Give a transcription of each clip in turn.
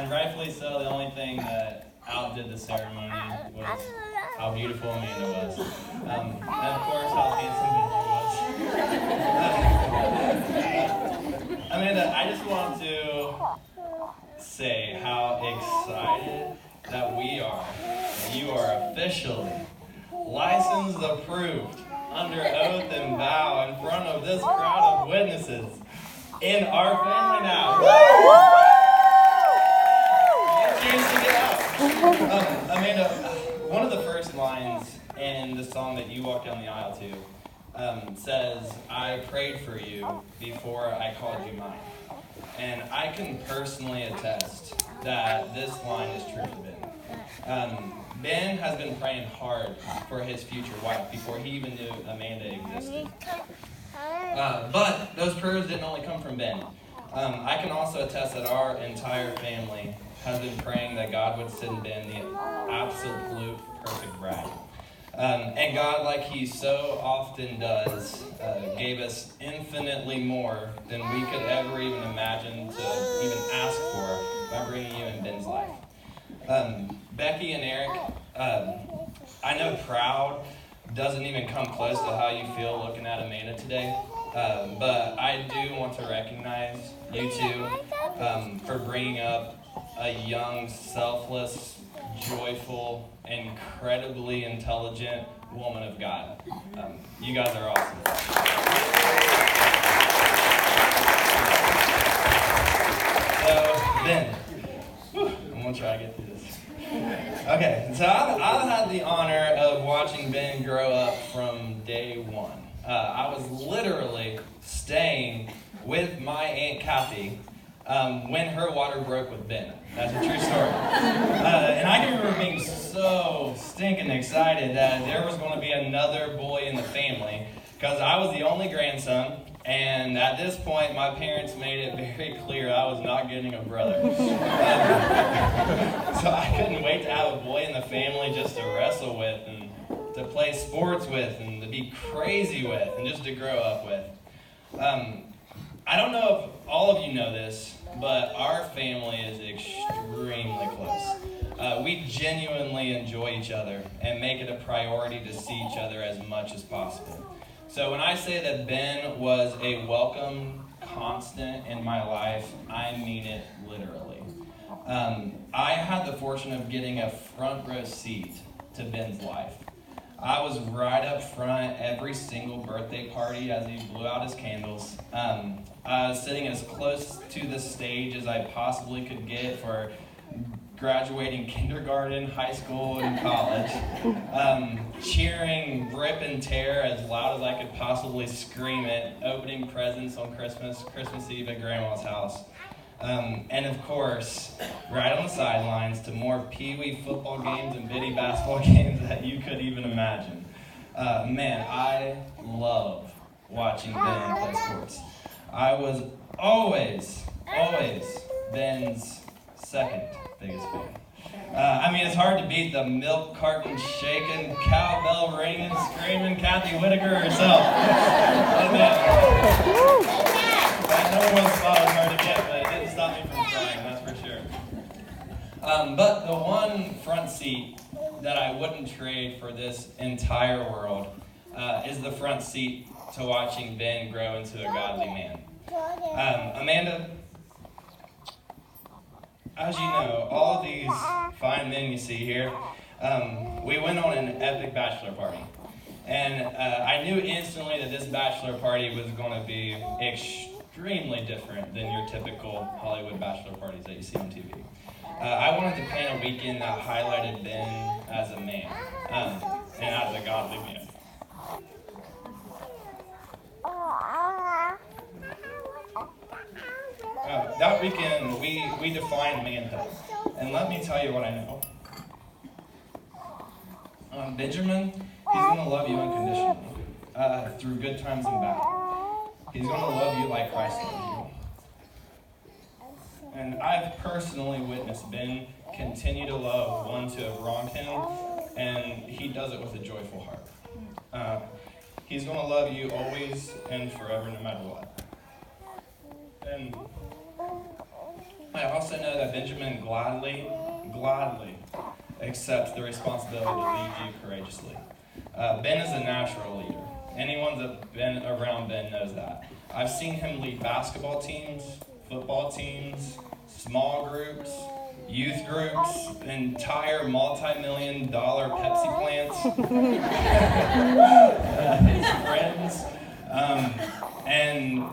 And rightfully so, the only thing that outdid the ceremony was how beautiful Amanda was. And of course, how handsome Benji was. Amanda, I just want to say how excited that we are. You are officially licensed, approved, under oath and vow in front of this crowd of witnesses in our family now. You get a chance to get out. Amanda, one of the first lines in the song that you walked down the aisle to says, "I prayed for you before I called you mine." And I can personally attest that this line is true for Ben. Ben has been praying hard for his future wife before he even knew Amanda existed. But those prayers didn't only come from Ben. I can also attest that our entire family has been praying that God would send Ben the absolute perfect bride. And God, like he so often does, gave us infinitely more than we could ever even imagine to even ask for by bringing you in Ben's life. Becky and Eric, I know proud doesn't even come close to how you feel looking at Amanda today, but I do want to recognize you two for bringing up a young, selfless, joyful, incredibly intelligent woman of God. You guys are awesome. So, Ben, I'm going to try to get through this. Okay, so I've had the honor of watching Ben grow up from day one. I was literally staying with my Aunt Kathy when her water broke with Ben. That's a true story. And I can remember being so stinking excited that there was going to be another boy in the family because I was the only grandson. And at this point, my parents made it very clear I was not getting a brother. So I couldn't wait to have a boy in the family just to wrestle with and to play sports with and to be crazy with and just to grow up with. I don't know if all of you know this, but our family is extremely close. We genuinely enjoy each other and make it a priority to see each other as much as possible. So when I say that Ben was a welcome constant in my life, I mean it literally. I had the fortune of getting a front row seat to Ben's life. I was right up front every single birthday party as he blew out his candles. I was sitting as close to the stage as I possibly could get for graduating kindergarten, high school, and college. Cheering, rip and tear as loud as I could possibly scream it, opening presents on Christmas Eve at Grandma's house. And of course, right on the sidelines to more pee-wee football games and bitty basketball games that you could even imagine. Man, I love watching Ben play sports. I was always Ben's second biggest fan. I mean, it's hard to beat the milk carton shaking, cowbell ringing, screaming Kathy Whitaker herself. That number one spot was hard to get, but it didn't stop me from trying, that's for sure. But the one front seat that I wouldn't trade for this entire world is the front seat to watching Ben grow into a godly man. Amanda, as you know, all of these fine men you see here, we went on an epic bachelor party. And I knew instantly that this bachelor party was going to be extremely different than your typical Hollywood bachelor parties that you see on TV. I wanted to plan a weekend that highlighted Ben as a man, and as a godly man. That weekend, we defined manhood. And let me tell you what I know. Benjamin, he's going to love you unconditionally, through good times and bad. He's going to love you like Christ loved you. And I've personally witnessed Ben continue to love ones who have wronged him, and he does it with a joyful heart. He's going to love you always and forever, no matter what. And I also know that Benjamin gladly accepts the responsibility to lead you courageously. Ben is a natural leader. Anyone that's been around Ben knows that. I've seen him lead basketball teams, football teams, small groups, youth groups, entire multi-million-dollar Pepsi plants, his friends, and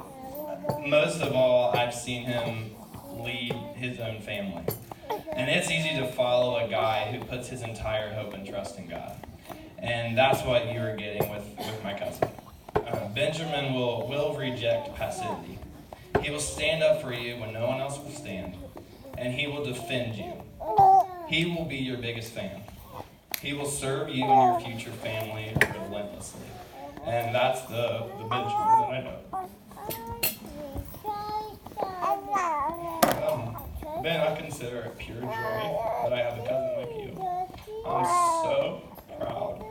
most of all, I've seen him lead his own family. And it's easy to follow a guy who puts his entire hope and trust in God. And that's what you were getting with my cousin. Benjamin will reject passivity. He will stand up for you when no one else will stand. And he will defend you. He will be your biggest fan. He will serve you and your future family relentlessly. And that's the Benjamin that I know. Ben, I consider it pure joy that I have a cousin like you. I'm so proud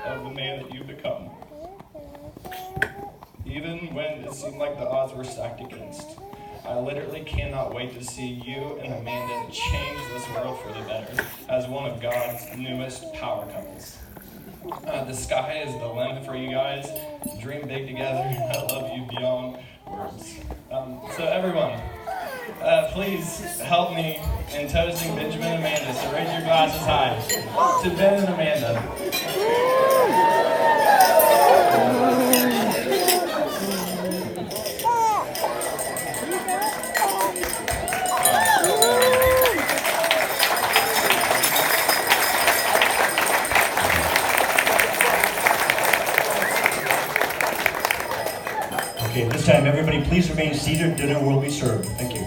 of the man that you've become. Even when it seemed like the odds were stacked against, I literally cannot wait to see you and Amanda change this world for the better as one of God's newest power couples. The sky is the limit for you guys. Dream big together. I love you beyond words. So everyone, please help me in toasting Benjamin and Amanda. So raise your glasses high to Ben and Amanda. Okay, this time everybody please remain seated. Dinner will be served. Thank you.